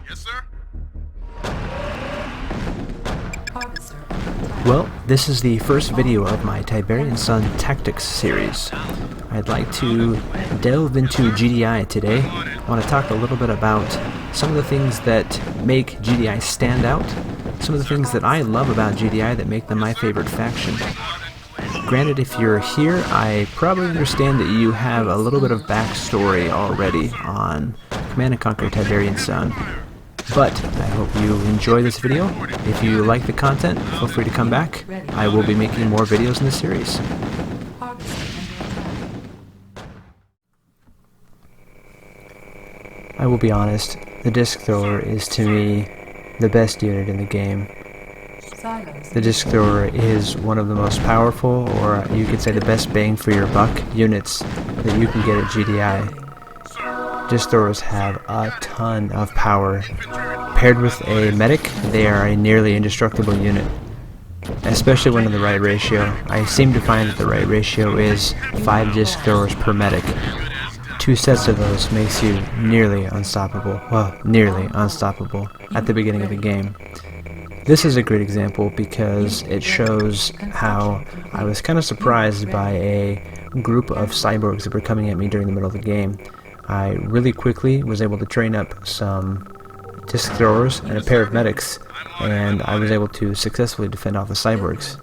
Yes, sir. Well, this is the first video of my Tiberian Sun Tactics series. I'd like to delve into GDI today. I want to talk a little bit about some of the things that make GDI stand out, some of the things that I love about GDI that make them my favorite faction. Granted, if you're here, I probably understand that you have a little bit of backstory already on Command & Conquer Tiberian Sun. But I hope you enjoy this video. If you like the content, feel free to come back. I will be making more videos in this series. I will be honest, the disc thrower is to me the best unit in the game. The disc thrower is one of the most powerful, or you could say the best bang for your buck units that you can get at GDI. Disc throwers have a ton of power. Paired with a medic, they are a nearly indestructible unit, especially when in the right ratio. I seem to find that the right ratio is 5 disc throwers per medic. 2 sets of those makes you nearly unstoppable. Well, nearly unstoppable at the beginning of the game. This is a great example because it shows how I was kind of surprised by a group of cyborgs that were coming at me during the middle of the game. I really quickly was able to train up some disc throwers and a pair of medics, and I was able to successfully defend off the cyborgs.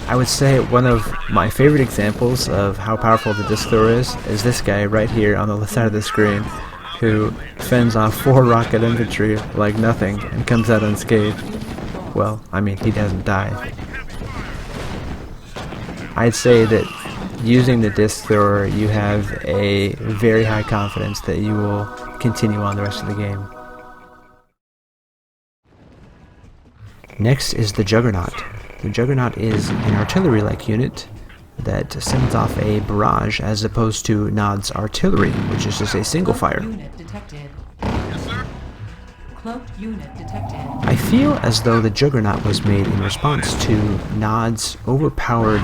I would say one of my favorite examples of how powerful the disc thrower is this guy right here on the left side of the screen, who fends off 4 rocket infantry like nothing and comes out unscathed. Well, I mean, he doesn't die. I'd say that using the disc thrower, you have a very high confidence that you will continue on the rest of the game. Next is the Juggernaut. The Juggernaut is an artillery-like unit that sends off a barrage as opposed to Nod's artillery, which is just a single fire. I feel as though the Juggernaut was made in response to Nod's overpowered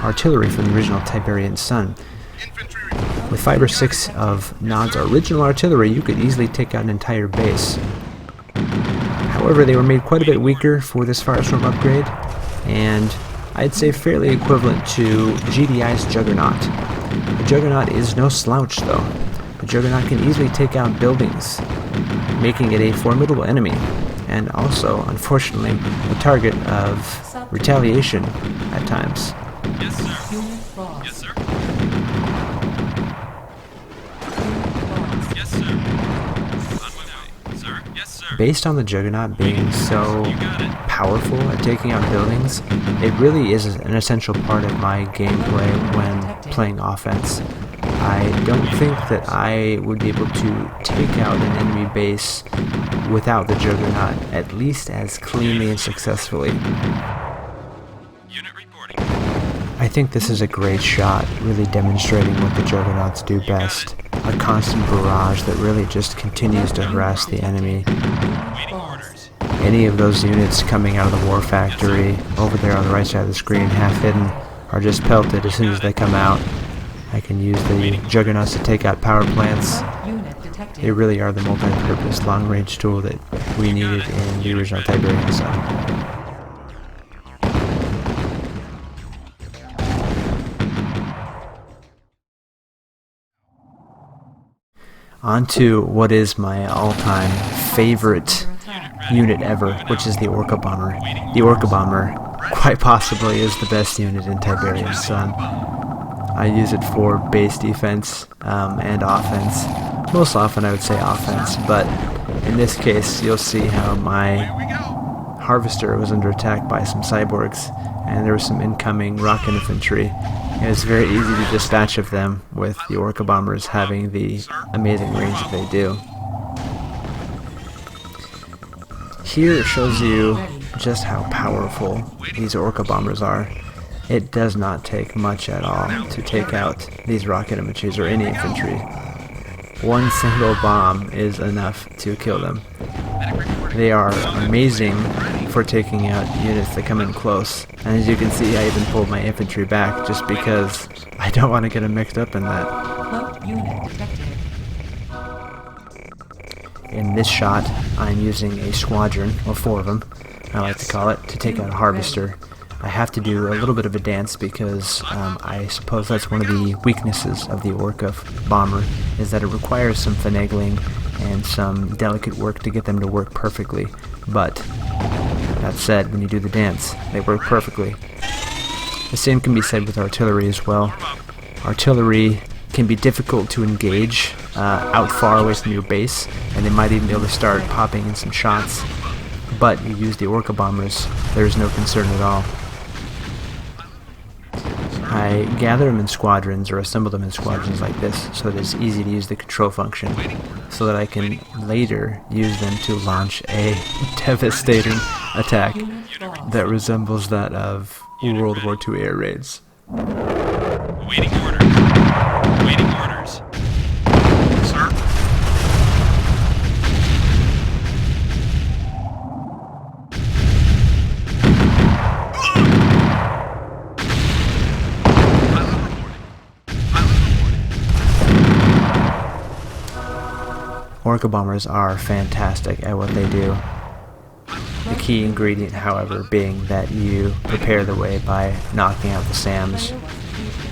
artillery from the original Tiberian Sun. With 5 or 6 of Nod's original artillery, you could easily take out an entire base. However, they were made quite a bit weaker for this Firestorm upgrade, and I'd say fairly equivalent to GDI's Juggernaut. The Juggernaut is no slouch though. The Juggernaut can easily take out buildings, making it a formidable enemy, and also, unfortunately, a target of retaliation at times. Yes, sir. Yes, sir. Yes, sir. On my way, sir. Yes, sir. Based on the Juggernaut being so powerful at taking out buildings, it really is an essential part of my gameplay when playing offense. I don't think that I would be able to take out an enemy base without the Juggernaut, at least as cleanly and successfully. Unit reporting. I think this is a great shot, really demonstrating what the Juggernauts do best. A constant barrage that really just continues to harass the enemy. Waiting orders. Any of those units coming out of the war factory over there on the right side of the screen, half hidden, are just pelted as soon as they come out. I can use the Juggernauts to take out power plants. They really are the multi-purpose long-range tool that we needed in the original Tiberian Sun. On to what is my all-time favorite unit ever, which is the Orca Bomber. The Orca Bomber quite possibly is the best unit in Tiberian Sun. I use it for base defense and offense. Most often I would say offense, but in this case you'll see how my harvester was under attack by some cyborgs, and there was some incoming rocket infantry. And it's very easy to dispatch of them with the Orca Bombers having the amazing range that they do. Here it shows you just how powerful these Orca Bombers are. It does not take much at all to take out these rocket infantry or any infantry. One single bomb is enough to kill them. They are amazing for taking out units that come in close. And as you can see, I even pulled my infantry back just because I don't want to get them mixed up in that. In this shot, I'm using a squadron, or 4 of them, I like to call it, to take out a harvester. I have to do a little bit of a dance because I suppose that's one of the weaknesses of the Orca Bomber, is that it requires some finagling and some delicate work to get them to work perfectly. But that said, when you do the dance, they work perfectly. The same can be said with artillery as well. Artillery can be difficult to engage out far away from your base, and they might even be able to start popping in some shots. But you use the Orca Bombers, there is no concern at all. I gather them in squadrons, or assemble them in squadrons like this, so that it's easy to use the control function, so that I can later use them to launch a devastating attack that resembles that of World War II air raids. Awaiting orders. Awaiting orders. Sir? Orca Bombers are fantastic at what they do. The key ingredient, however, being that you prepare the way by knocking out the SAMs,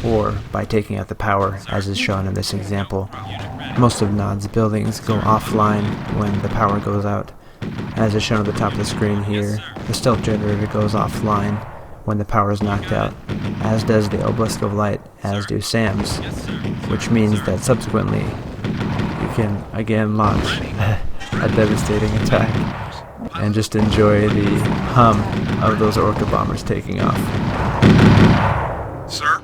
or by taking out the power, as is shown in this example. Most of Nod's buildings go offline when the power goes out. As is shown at the top of the screen here, the stealth generator goes offline when the power is knocked out, as does the Obelisk of Light, as do SAMs, which means that subsequently you can again launch a devastating attack and just enjoy the hum of those Orca Bombers taking off. Sir?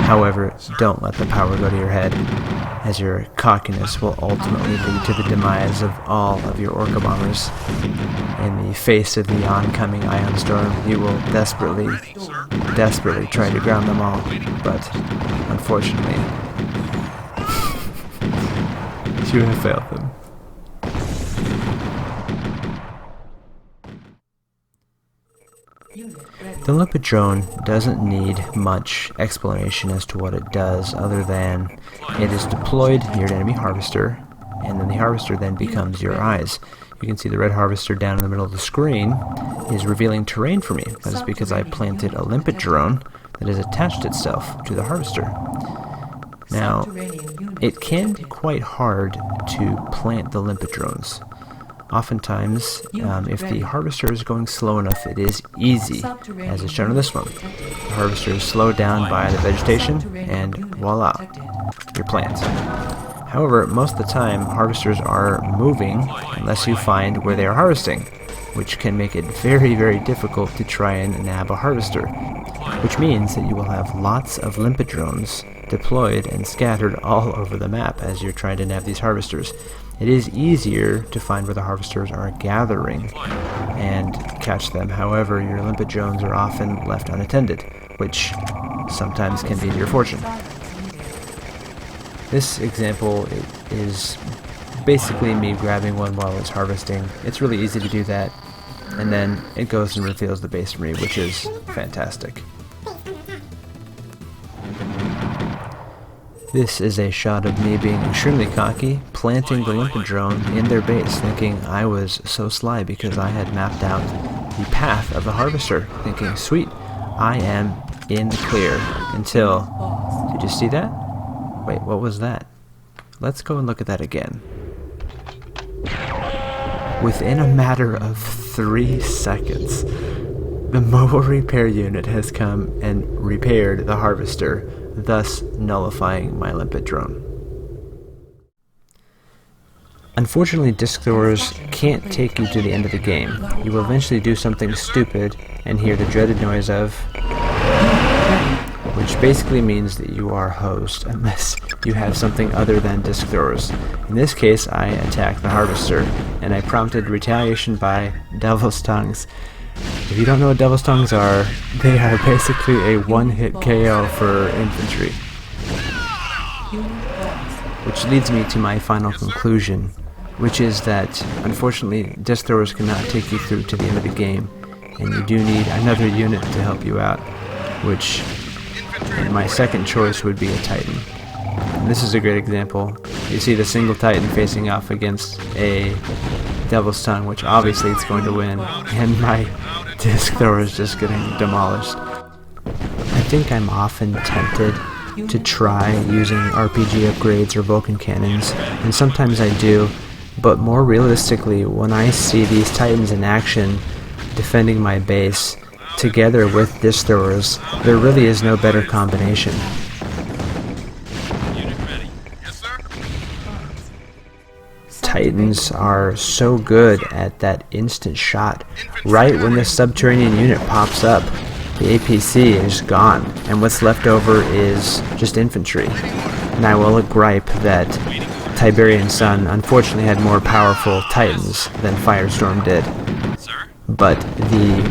However, don't let the power go to your head, as your cockiness will ultimately lead to the demise of all of your Orca Bombers. In the face of the oncoming ion storm, you will desperately try to ground them all, but unfortunately, you have failed them. The Limpet drone doesn't need much explanation as to what it does, other than it is deployed near an enemy harvester, and then the harvester then becomes your eyes. You can see the red harvester down in the middle of the screen is revealing terrain for me. That is because I planted a Limpet drone that has attached itself to the harvester. Now, it can be quite hard to plant the Limpet drones. Oftentimes, if the harvester is going slow enough, it is easy, as is shown in this one. The harvester is slowed down by the vegetation, and voila, your plant. However, most of the time, harvesters are moving unless you find where they are harvesting, which can make it very, very difficult to try and nab a harvester, which means that you will have lots of Limpet drones deployed and scattered all over the map as you're trying to nab these harvesters. It is easier to find where the harvesters are gathering and catch them. However, your Limpet drones are often left unattended, which sometimes can be to your fortune. This example is basically me grabbing one while it's harvesting. It's really easy to do that, and then it goes and reveals the base for me, which is fantastic. This is a shot of me being extremely cocky, planting the Limpet drone in their base, thinking I was so sly because I had mapped out the path of the harvester, thinking, sweet, I am in the clear, until, did you see that? Wait, what was that? Let's go and look at that again. Within a matter of 3 seconds, the mobile repair unit has come and repaired the harvester, thus nullifying my Limpet drone. Unfortunately, disc throwers can't take you to the end of the game. You will eventually do something stupid and hear the dreaded noise of, which basically means that you are hosed unless you have something other than disc throwers. In this case, I attacked the harvester, and I prompted retaliation by devil's tongues. If you don't know what Devil's Tongues are, they are basically a one-hit KO for infantry. Which leads me to my final conclusion, which is that, unfortunately, disc throwers cannot take you through to the end of the game, and you do need another unit to help you out, which, my second choice would be a Titan. And this is a great example. You see the single Titan facing off against a Devil's Tongue, which obviously it's going to win, and my disc thrower is just getting demolished. I think I'm often tempted to try using RPG upgrades or Vulcan cannons, and sometimes I do, but more realistically, when I see these Titans in action defending my base together with disc throwers, there really is no better combination. Titans are so good at that instant shot. Right when the subterranean unit pops up, the APC is gone, and what's left over is just infantry. And I will gripe that Tiberian Sun unfortunately had more powerful Titans than Firestorm did. But the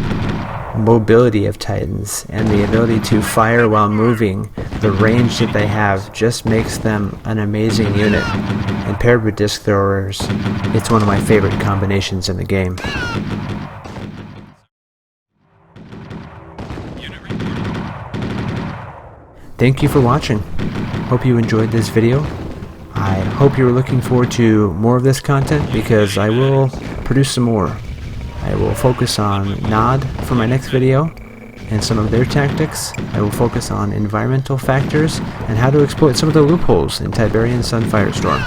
mobility of Titans and the ability to fire while moving, the range that they have just makes them an amazing unit. And paired with disc throwers, it's one of my favorite combinations in the game. Thank you for watching. Hope you enjoyed this video. I hope you were looking forward to more of this content, because I will produce some more. I will focus on Nod for my next video and some of their tactics. I will focus on environmental factors and how to exploit some of the loopholes in Tiberian Sun Firestorm.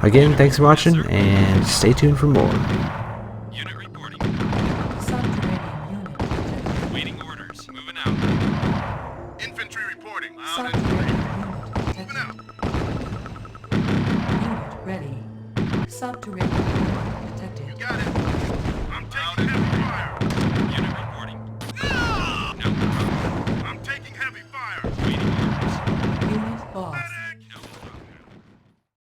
Again, thanks for watching, and stay tuned for more. Unit reporting. Waiting orders. Moving out. Infantry reporting. Loud and clear. Moving out. Unit ready. Subterranean unit detected. You got it.